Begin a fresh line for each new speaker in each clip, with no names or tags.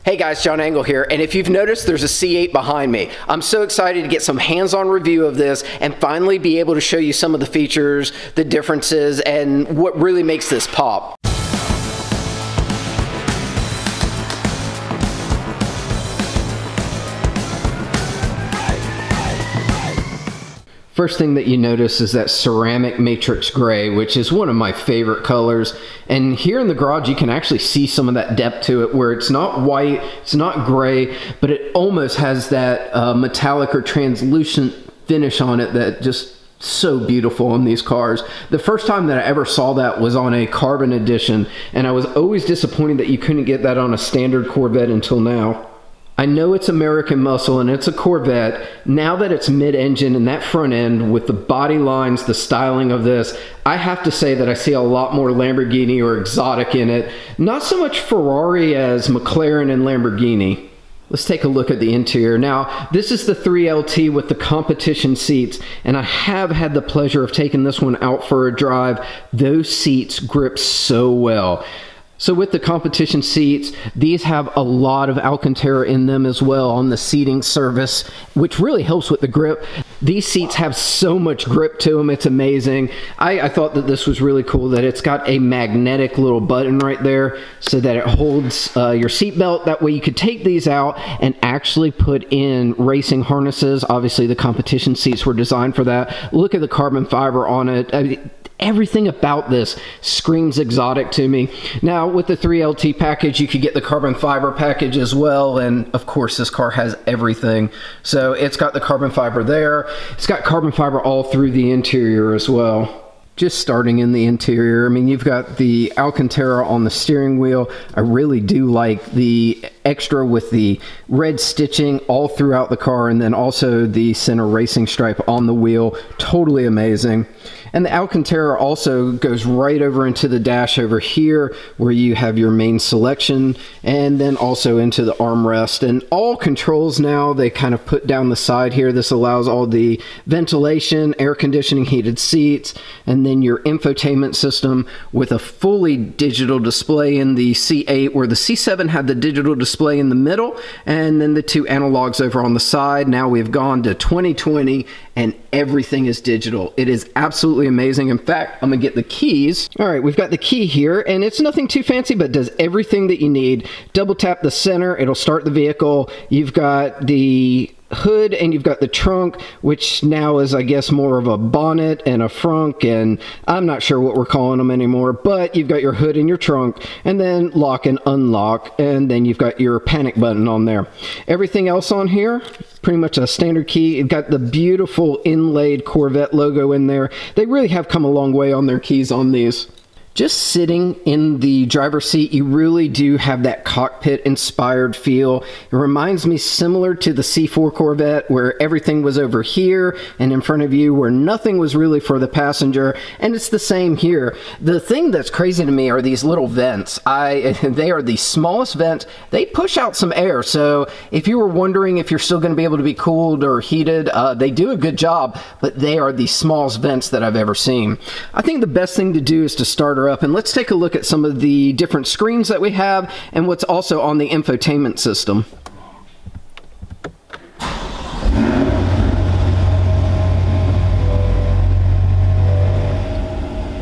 Hey guys, John Engel here, and if you've noticed, there's a C8 behind me. I'm so excited to get some hands-on review of this and finally be able to show you some of the features, the differences, and what really makes this pop. First thing that you notice is that ceramic matrix gray, which is one of my favorite colors. And here in the garage, you can actually see some of that depth to it, where it's not white, it's not gray, but it almost has that metallic or translucent finish on it that just so beautiful on these cars. The first time that I ever saw that was on a carbon edition, and I was always disappointed that you couldn't get that on a standard Corvette until now. I know it's American muscle and it's a Corvette. Now that it's mid-engine and that front end with the body lines, the styling of this, I have to say that I see a lot more Lamborghini or exotic in it. Not so much Ferrari as McLaren and Lamborghini. Let's take a look at the interior. Now, this is the 3LT with the competition seats, and I have had the pleasure of taking this one out for a drive. Those seats grip so well. So with the competition seats, these have a lot of Alcantara in them as well on the seating surface, which really helps with the grip. These seats have so much grip to them, it's amazing. I thought that this was really cool that it's got a magnetic little button right there so that it holds your seat belt. That way you could take these out and actually put in racing harnesses. Obviously the competition seats were designed for that. Look at the carbon fiber on it. I mean, everything about this screams exotic to me. Now, with the 3LT package, you could get the carbon fiber package as well, and of course this car has everything. So it's got the carbon fiber there. It's got carbon fiber all through the interior as well. Just starting in the interior, I mean, you've got the Alcantara on the steering wheel. I really do like the extra with the red stitching all throughout the car, and then also the center racing stripe on the wheel. Totally amazing. And the Alcantara also goes right over into the dash over here where you have your main selection, and then also into the armrest. And all controls now, they kind of put down the side here. This allows all the ventilation, air conditioning, heated seats, and then your infotainment system with a fully digital display in the C8, where the C7 had the digital display in the middle, and then the two analogs over on the side. Now we've gone to 2020 and everything is digital. It is absolutely amazing. In fact, I'm gonna get the keys. All right, we've got the key here, and it's nothing too fancy, but does everything that you need. Double tap the center, it'll start the vehicle. You've got the hood and you've got the trunk, which now is, I guess, more of a bonnet and a frunk, and I'm not sure what we're calling them anymore, but you've got your hood and your trunk, and then lock and unlock, and then you've got your panic button on there. Everything else on here, pretty much a standard key. You've got the beautiful inlaid Corvette logo in there. They really have come a long way on their keys on these. Just sitting in the driver's seat, you really do have that cockpit-inspired feel. It reminds me similar to the C4 Corvette, where everything was over here and in front of you, where nothing was really for the passenger, and it's the same here. The thing that's crazy to me are these little vents. They are the smallest vents. They push out some air, so if you were wondering if you're still going to be able to be cooled or heated, they do a good job, but they are the smallest vents that I've ever seen. I think the best thing to do is to start her up, and let's take a look at some of the different screens that we have and what's also on the infotainment system.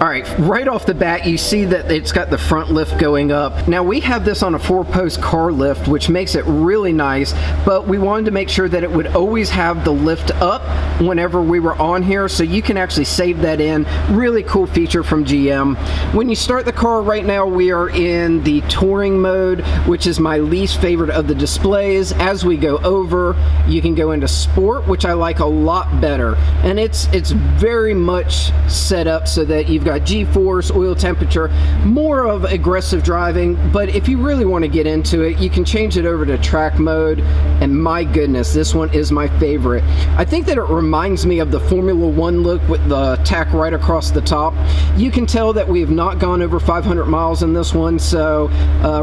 All right, right off the bat, you see that it's got the front lift going up. Now, we have this on a 4-post car lift, which makes it really nice, but we wanted to make sure that it would always have the lift up whenever we were on here, so you can actually save that in. Really cool feature from GM. When you start the car right now, we are in the touring mode, which is my least favorite of the displays. As we go over, you can go into sport, which I like a lot better, and it's very much set up so that you've got G-force, oil temperature, more of aggressive driving, but if you really want to get into it, you can change it over to track mode, and my goodness, this one is my favorite. I think that it reminds me of the Formula One look with the tack right across the top. You can tell that we have not gone over 500 miles in this one, so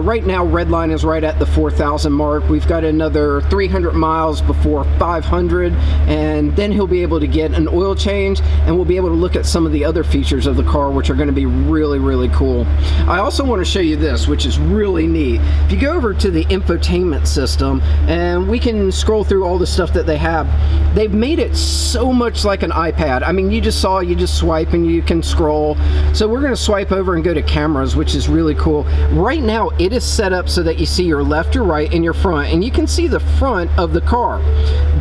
right now Redline is right at the 4,000 mark. We've got another 300 miles before 500, and then he'll be able to get an oil change, and we'll be able to look at some of the other features of the car, which are going to be really, really cool. I also want to show you this, which is really neat. If you go over to the infotainment system, and we can scroll through all the stuff that they have, they've made it so much like an iPad. I mean, you just swipe and you can scroll. So we're going to swipe over and go to cameras, which is really cool. Right now, it is set up so that you see your left, your right, and your front, and you can see the front of the car.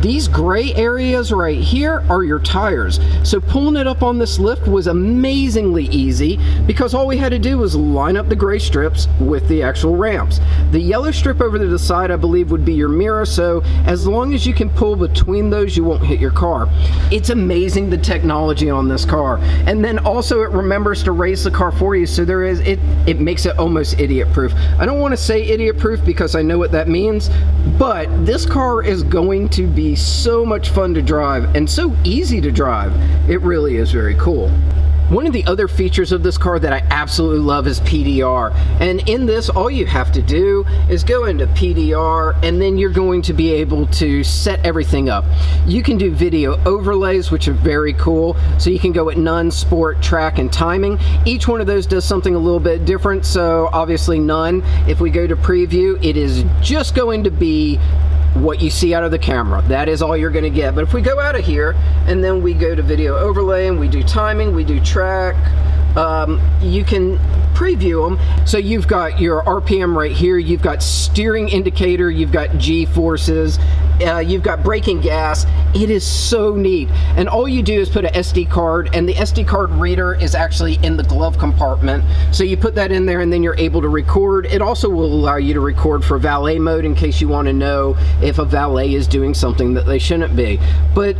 These gray areas right here are your tires. So pulling it up on this lift was amazingly easy because all we had to do was line up the gray strips with the actual ramps. The yellow strip over to the side, I believe, would be your mirror, so as long as you can pull between those, you won't hit your car. It's amazing, the technology on this car. And then also it remembers to raise the car for you, so it makes it almost idiot proof. I don't want to say idiot proof because I know what that means, but this car is going to be so much fun to drive and so easy to drive. It really is very cool. One of the other features of this car that I absolutely love is PDR. And in this, all you have to do is go into PDR, and then you're going to be able to set everything up. You can do video overlays, which are very cool. So you can go at none, sport, track, and timing. Each one of those does something a little bit different. So obviously none. If we go to preview, it is just going to be what you see out of the camera. That is all you're going to get. But if we go out of here and then we go to video overlay and we do timing, we do track, you can preview them. So you've got your RPM right here, you've got steering indicator, you've got G-forces, you've got braking gas. It is so neat. And all you do is put an SD card, and the SD card reader is actually in the glove compartment. So you put that in there and then you're able to record. It also will allow you to record for valet mode in case you want to know if a valet is doing something that they shouldn't be. But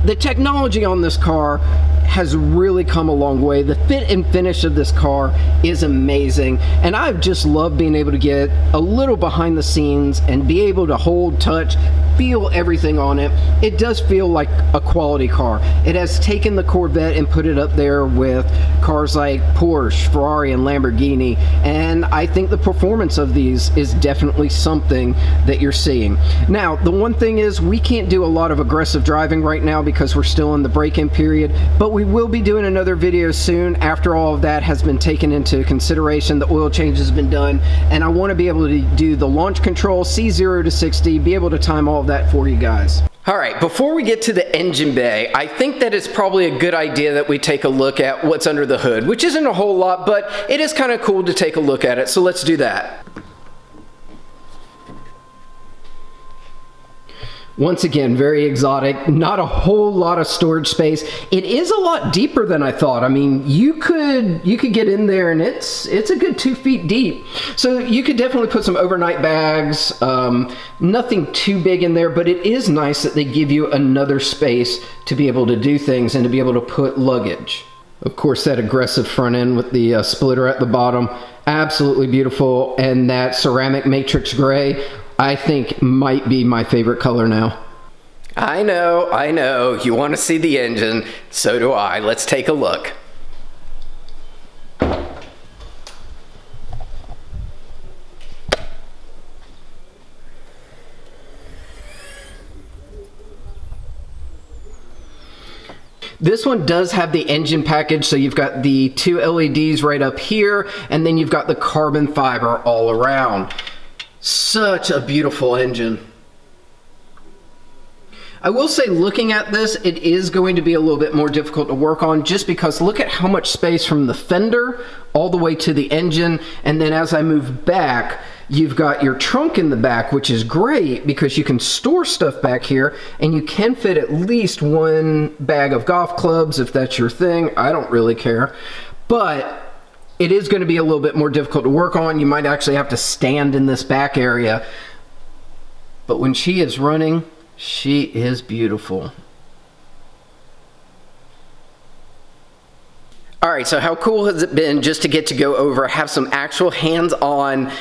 the technology on this car has really come a long way. The fit and finish of this car is amazing, and I've just loved being able to get a little behind the scenes and be able to hold, touch, feel everything on it. It does feel like a quality car. It has taken the Corvette and put it up there with cars like Porsche, Ferrari, and Lamborghini, and I think the performance of these is definitely something that you're seeing. Now, the one thing is we can't do a lot of aggressive driving right now because we're still in the break-in period, but we will be doing another video soon after all of that has been taken into consideration. The oil change has been done, and I want to be able to do the launch control, C0 to 60, be able to time all of that for you guys. All right, before we get to the engine bay, I think that it's probably a good idea that we take a look at what's under the hood, which isn't a whole lot, but it is kind of cool to take a look at it, so let's do that. Once again, very exotic, not a whole lot of storage space. It is a lot deeper than I thought. I mean, you could get in there and it's a good 2 feet deep. So you could definitely put some overnight bags, nothing too big in there, but it is nice that they give you another space to be able to do things and to be able to put luggage. Of course, that aggressive front end with the splitter at the bottom, absolutely beautiful. And that ceramic matrix gray, I think might be my favorite color now. I know, you want to see the engine, so do I. Let's take a look. This one does have the engine package, so you've got the 2 LEDs right up here, and then you've got the carbon fiber all around. Such a beautiful engine. I will say, looking at this, it is going to be a little bit more difficult to work on just because look at how much space from the fender all the way to the engine, and then as I move back, you've got your trunk in the back, which is great because you can store stuff back here, and you can fit at least 1 bag of golf clubs if that's your thing. I don't really care, but it is going to be a little bit more difficult to work on. You might actually have to stand in this back area. But when she is running, she is beautiful. Alright, so how cool has it been just to get to go over, have some actual hands-on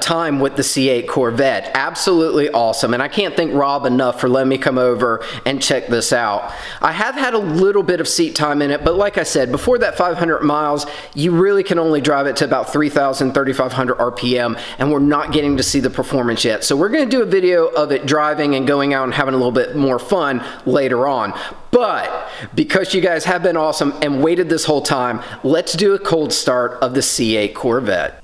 time with the C8 Corvette. Absolutely awesome, and I can't thank Rob enough for letting me come over and check this out. I have had a little bit of seat time in it, but like I said, before that 500 miles, you really can only drive it to about 3,000, 3,500 RPM, and we're not getting to see the performance yet. So we're going to do a video of it driving and going out and having a little bit more fun later on. But because you guys have been awesome and waited this whole time, let's do a cold start of the C8 Corvette.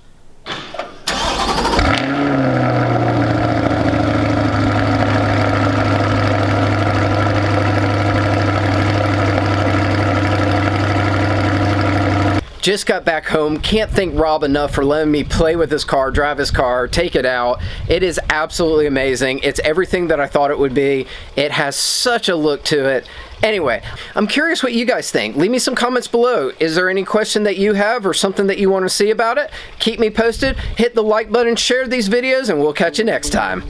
Just got back home. Can't thank Rob enough for letting me play with his car, drive his car, take it out. It is absolutely amazing. It's everything that I thought it would be. It has such a look to it. Anyway, I'm curious what you guys think. Leave me some comments below. Is there any question that you have or something that you want to see about it? Keep me posted. Hit the like button, share these videos, and we'll catch you next time.